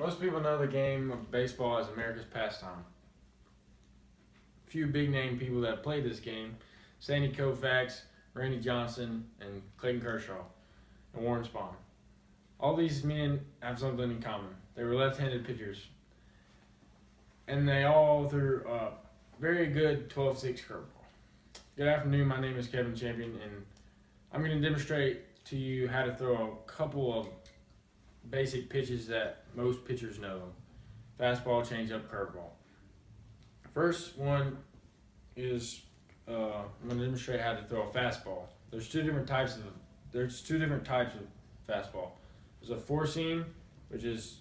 Most people know the game of baseball as America's pastime. Few big name people that play this game: Sandy Koufax, Randy Johnson, and Clayton Kershaw, and Warren Spahn. All these men have something in common. They were left-handed pitchers, and they all threw a very good 12-6 curveball. Good afternoon. My name is Kevin Champion, and I'm going to demonstrate to you how to throw a couple of basic pitches that most pitchers know: fastball, changeup, curveball. First one is I'm going to demonstrate how to throw a fastball. There's two different types of fastball. There's a four seam, which is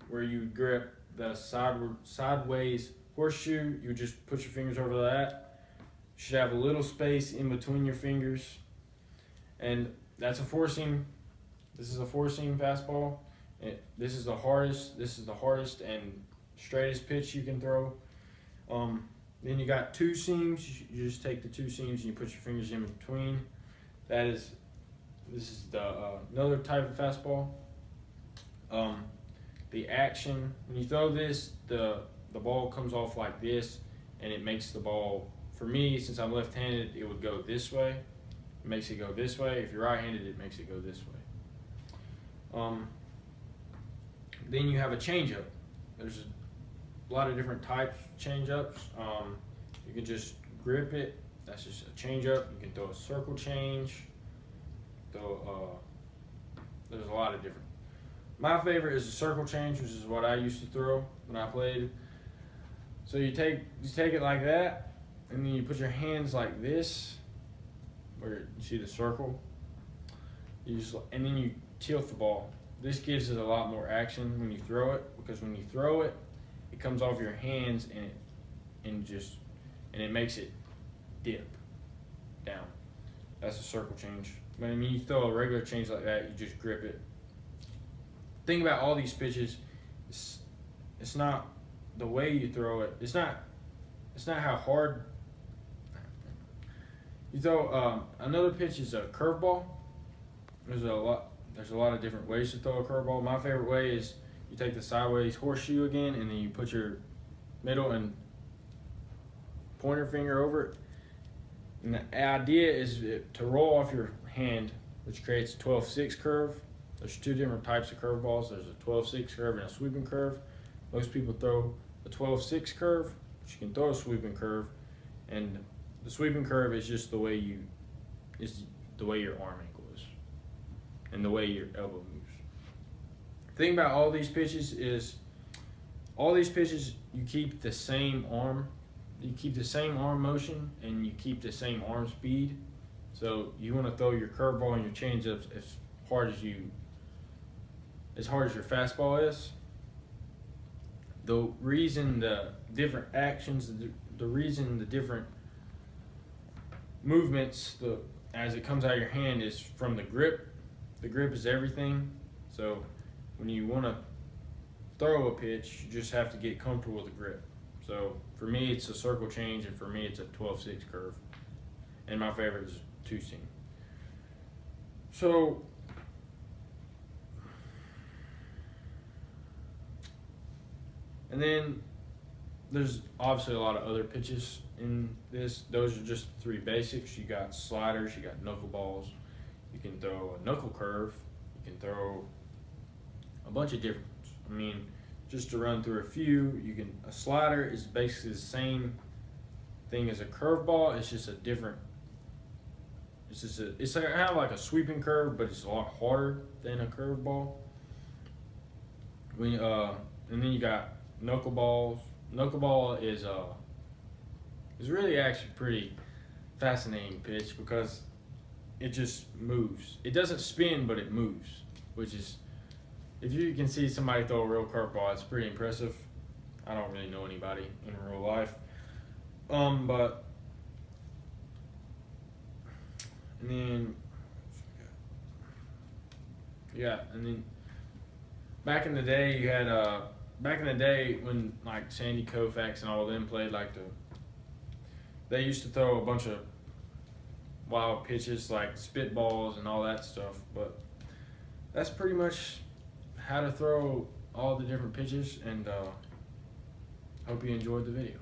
where you grip the sideways horseshoe. You just put your fingers over that. You should have a little space in between your fingers, and that's a four seam. This is a four seam fastball. This is the hardest and straightest pitch you can throw. Then you got two seams. You just take the two seams and you put your fingers in between. This is another type of fastball. The action, when you throw this, the ball comes off like this, and it makes the ball, for me, since I'm left-handed, it would go this way. It makes it go this way. If you're right-handed, it makes it go this way. Then you have a changeup. There's a lot of different types of changeups. You can just grip it. That's just a changeup. You can throw a circle change. There's a lot of different. My favorite is a circle change, which is what I used to throw when I played. So you take it like that, and then you put your hands like this, where you see the circle. And then you tilt the ball. This gives it a lot more action when you throw it, because when you throw it, it comes off your hands and it makes it dip down. That's a circle change. But when you throw a regular change like that, you just grip it. Thing about all these pitches, it's not the way you throw it. It's not how hard you throw. Another pitch is a curveball. There's a lot of different ways to throw a curveball. My favorite way is you take the sideways horseshoe again, and then you put your middle and pointer finger over it. And the idea is to roll off your hand, which creates a 12-6 curve. There's two different types of curveballs. There's a 12-6 curve and a sweeping curve. Most people throw a 12-6 curve, but you can throw a sweeping curve. And the sweeping curve is just the way your arm angle is, and the way your elbow moves. The thing about all these pitches is, you keep the same arm. You keep the same arm motion, and you keep the same arm speed. So you want to throw your curveball and your changeups as hard as your fastball is. The reason the different actions, the reason the different movements, as it comes out of your hand, is from the grip. The grip is everything. So when you want to throw a pitch, you just have to get comfortable with the grip. So for me, it's a circle change, and for me, it's a 12-6 curve. And my favorite is two seam. So and then there's obviously a lot of other pitches in this. Those are just three basics. You got sliders, you got knuckleballs, you can throw a knuckle curve, you can throw a bunch of different ones. I mean, just to run through a few, a slider is basically the same thing as a curveball. It's just a different. It's kind of like a sweeping curve, but it's a lot harder than a curveball. And then you got knuckleballs. Knuckleball is really actually pretty fascinating pitch, because it just moves. It doesn't spin, but it moves, which is, if you can see somebody throw a real curveball, it's pretty impressive. I don't really know anybody in real life, but and then and then back in the day you had when like Sandy Koufax and all of them played, they used to throw a bunch of wild pitches like spitballs and all that stuff, but that's pretty much how to throw all the different pitches, and hope you enjoyed the video.